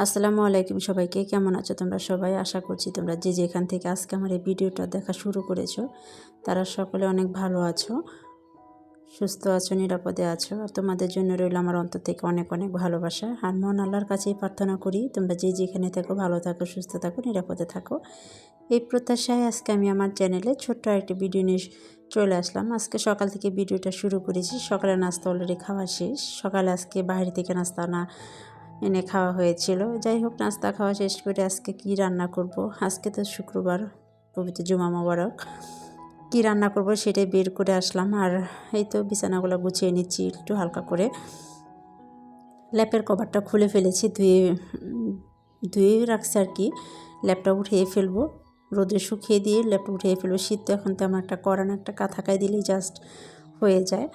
আসসালামু আলাইকুম সবাইকে, কেমন আছো তোমরা সবাই? আশা করছি তোমরা যে যেখান থেকে আজকে আমার এই ভিডিওটা দেখা শুরু করেছো তারা সকলে অনেক ভালো আছো, সুস্থ আছো, নিরাপদে আছো। আর তোমাদের জন্য রইল আমার অন্তর থেকে অনেক অনেক ভালোবাসা। আর মন আল্লাহর কাছেই প্রার্থনা করি তোমরা যে যেখানে থাকো ভালো থাকো, সুস্থ থাকো, নিরাপদে থাকো। এই প্রত্যাশায় আজকে আমি আমার চ্যানেলে ছোট্ট একটি ভিডিও নিয়ে চলে আসলাম। আজকে সকাল থেকে ভিডিওটা শুরু করেছি। সকালে নাস্তা অলরেডি খাওয়া শেষ। সকালে আজকে বাইরে থেকে নাস্তা এনে খাওয়া হয়েছিল। যাই হোক, নাস্তা খাওয়া শেষ করে আজকে কি রান্না করব, আজকে তো শুক্রবার, পবিত্র জুমা মোবারক, কি রান্না করব সেটাই বের করে আসলাম। আর এই তো বিছানাগুলো গুছিয়ে নিচ্ছি একটু হালকা করে। ল্যাপের কভারটা খুলে ফেলেছি, ধুয়ে রাখছি আর কি। ল্যাপটা উঠিয়ে ফেলবো, রোদে শুকিয়ে দিয়ে ল্যাপটা উঠিয়ে ফেলবো। শীত তো এখন তেমন একটা করা না, একটা কাঁথাকায় দিলেই জাস্ট হয়ে যায়।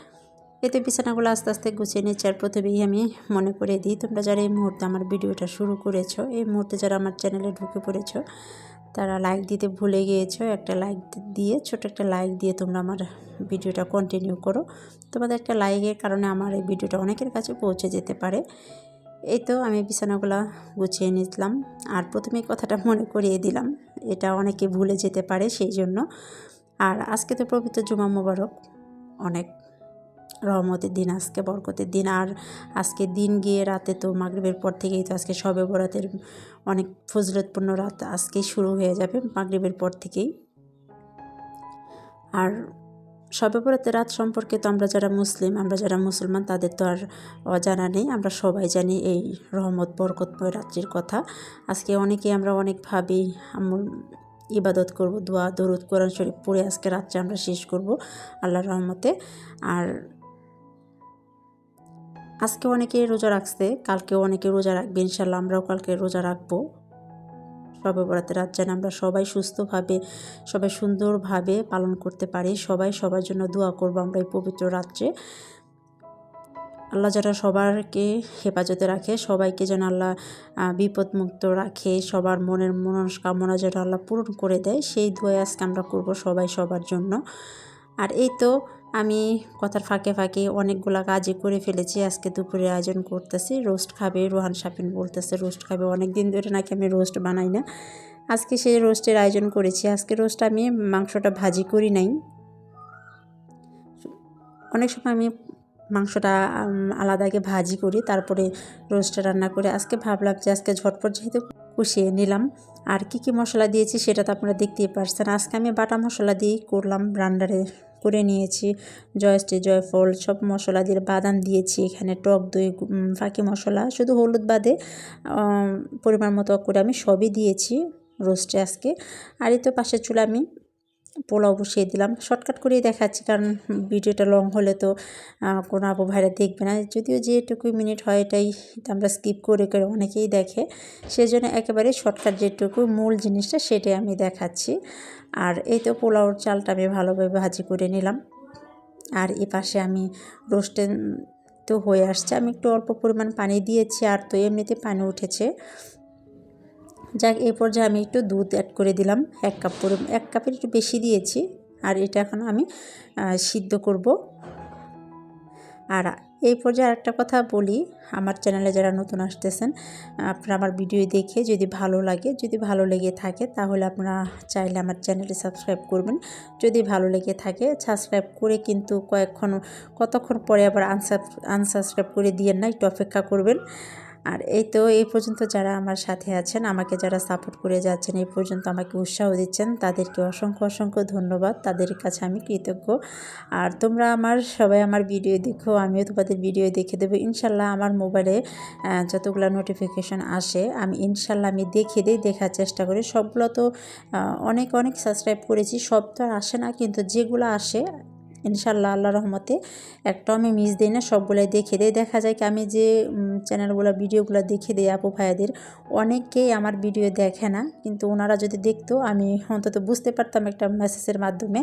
এতে বিছানাগুলো আস্তে আস্তে গুছিয়ে নিচ্ছি। আর প্রথমেই আমি মনে করে দিই, তোমরা যারা এই মুহূর্তে আমার ভিডিওটা শুরু করেছো, এই মুহূর্তে যারা আমার চ্যানেলে ঢুকে পড়েছো, তারা লাইক দিতে ভুলে গিয়েছো। একটা লাইক দিয়ে, ছোট একটা লাইক দিয়ে তোমরা আমার ভিডিওটা কন্টিনিউ করো। তোমাদের একটা লাইকের কারণে আমার এই ভিডিওটা অনেকের কাছে পৌঁছে যেতে পারে। এই তো আমি বিছানাগুলো গুছিয়ে নিলাম। আর প্রথমেই কথাটা মনে করিয়ে দিলাম, এটা অনেকে ভুলে যেতে পারে, সেই জন্য। আর আজকে তো পবিত্র জুমা মোবারক, অনেক রহমতের দিন, আজকে বরকতের দিন। আর আজকে দিন গিয়ে রাতে তো মাগরিবের পর থেকেই তো আজকে শবে বরাতের অনেক ফজিলতপূর্ণ রাত আজকেই শুরু হয়ে যাবে, মাগরিবের পর থেকেই। আর শবে বরাতের রাত সম্পর্কে তো আমরা যারা মুসলিম, আমরা যারা মুসলমান, তাদের তো আর অজানা নেই। আমরা সবাই জানি এই রহমত বরকতময় রাত্রির কথা। আজকে অনেকেই আমরা অনেকভাবেই ইবাদত করব, দোয়া দরুদ কোরআন শরীফ পড়ে আজকে রাত্রে আমরা শেষ করব আল্লাহর রহমতে। আর আজকে অনেকে রোজা রাখছে, কালকেও অনেকে রোজা রাখবে, ইনশাল্লাহ আমরাও কালকে রোজা রাখবো। শবে বরাতের রাত যেন আমরা সবাই সুস্থভাবে, সবাই সুন্দরভাবে পালন করতে পারি। সবাই সবার জন্য দোয়া করবো আমরা এই পবিত্র রাত্রে। আল্লাহ যেন সবারকে হেফাজতে রাখে, সবাইকে যেন আল্লাহ বিপদমুক্ত রাখে, সবার মনের মনস্কামনা যেন আল্লাহ পূরণ করে দেয়, সেই দোয়া আজকে আমরা করব সবাই সবার জন্য। আর এই তো আমি কথার ফাঁকে ফাঁকে অনেকগুলা কাজই করে ফেলেছি। আজকে দুপুরে আয়োজন করতেছি, রোস্ট খাবে। রোহান শাপিন বলতেছে রোস্ট খাবে, অনেক দিন ধরে নাকি আমি রোস্ট বানাই না। আজকে সেই রোস্টের আয়োজন করেছি। আজকে রোস্ট আমি মাংসটা ভাজি করি নাই। অনেক সময় আমি মাংসটা আলাদাকে ভাজি করি, তারপরে রোস্টটা রান্না করে। আজকে ভাবলাম যে আজকে ঝটপট যেহেতু কষিয়ে নিলাম। আর কি মশলা দিয়েছি সেটা তো আপনারা দেখতেই পারছেন। আজকে আমি বাটা মশলা দিয়েই করলাম, রান্নারে করে নিয়েছি। জয়শ্রী, জয়ফল সব মশলা দিয়ে, বাদাম দিয়েছি এখানে, টক দই, ফাঁকি মশলা, শুধু হলুদ বাদে পরিমাণ মতো করে আমি সবই দিয়েছি রোস্টে আজকে। আর এই তো পাশের চুলা আমি পোলাও বসিয়ে দিলাম। শর্টকাট করেই দেখাচ্ছি, কারণ ভিডিওটা লং হলে তো কোনো আপু ভাইরা দেখবে না। যদিও যেটুকুই মিনিট হয় এটাই আমরা স্কিপ করে করে অনেকেই দেখে, সেজন্য একেবারে শর্টকাট যেটুকু মূল জিনিসটা সেটাই আমি দেখাচ্ছি। আর এই তো পোলাওর চালটা আমি ভালোভাবে ভাজি করে নিলাম। আর এ পাশে আমি রোস্টে তো হয়ে আসছে, আমি একটু অল্প পরিমাণ পানি দিয়েছি, আর তো এমনিতে পানি উঠেছে। যাক, এই পর্যায়ে আমি একটু দুধ অ্যাড করে দিলাম, 1 কাপের একটু বেশি দিয়েছি। আর এটা এখন আমি সিদ্ধ করব। আর এই পর্যায়ে আরেকটা কথা বলি, আমার চ্যানেলে যারা নতুন আসতেছেন, আপনারা আমার ভিডিও দেখে যদি ভালো লেগে থাকে, তাহলে আপনারা চাইলে আমার চ্যানেলে সাবস্ক্রাইব করবেন। যদি ভালো লেগে থাকে সাবস্ক্রাইব করে কিন্তু কতক্ষণ পরে আবার আনসাবস্ক্রাইব করে দিয়েন না, একটু অপেক্ষা করবেন। আর এই তো এই পর্যন্ত যারা আমার সাথে আছেন, আমাকে যারা সাপোর্ট করে যাচ্ছেন, এই পর্যন্ত আমাকে উৎসাহ দিচ্ছেন, তাদেরকে অসংখ্য অসংখ্য ধন্যবাদ, তাদের কাছে আমি কৃতজ্ঞ। আর তোমরা সবাই আমার ভিডিও দেখো, আমিও তোমাদের ভিডিও দেখে দেবো ইনশাল্লাহ। আমার মোবাইলে যতগুলো নোটিফিকেশান আসে আমি ইনশাল্লাহ দেখে দিই, দেখার চেষ্টা করি। সবগুলো তো অনেক অনেক সাবস্ক্রাইব করেছি, সব তো আর আসে না, কিন্তু যেগুলো আসে ইনশাল্লাহ আল্লাহ রহমতে একটাও আমি মিস দিই না, সবগুলোই দেখে দিই। দেখা যায় কি আমি যে চ্যানেলগুলো ভিডিওগুলো দেখে দিই আপু ভাইয়াদের, অনেকেই আমার ভিডিও দেখে না, কিন্তু ওনারা যদি দেখতো আমি অন্তত বুঝতে পারতাম একটা মেসেজের মাধ্যমে।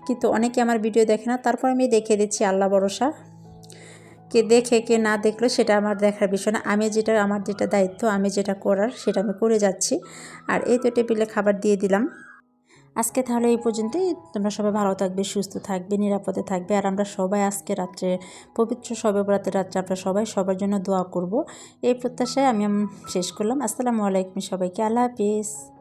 কিন্তু অনেকে আমার ভিডিও দেখে না, তারপর আমি দেখে দিচ্ছি, আল্লাহ ভরসা। কে দেখে কে না দেখলো সেটা আমার দেখার বিষয় না। আমার যেটা দায়িত্ব, আমি যেটা করার সেটা আমি করে যাচ্ছি। আর এই তো টেবিলে খাবার দিয়ে দিলাম। আজকে তাহলে এই পর্যন্তই। তোমরা সবাই ভালো থাকবে, সুস্থ থাকবে, নিরাপদে থাকবে। আর আমরা সবাই আজকে রাত্রে পবিত্র শবে বরাতের রাত্রে আমরা সবাই সবার জন্য দোয়া করব। এই প্রত্যাশায় আমি শেষ করলাম। আসসালামু আলাইকুম সবাইকে। আল্লাহ হাফিজ।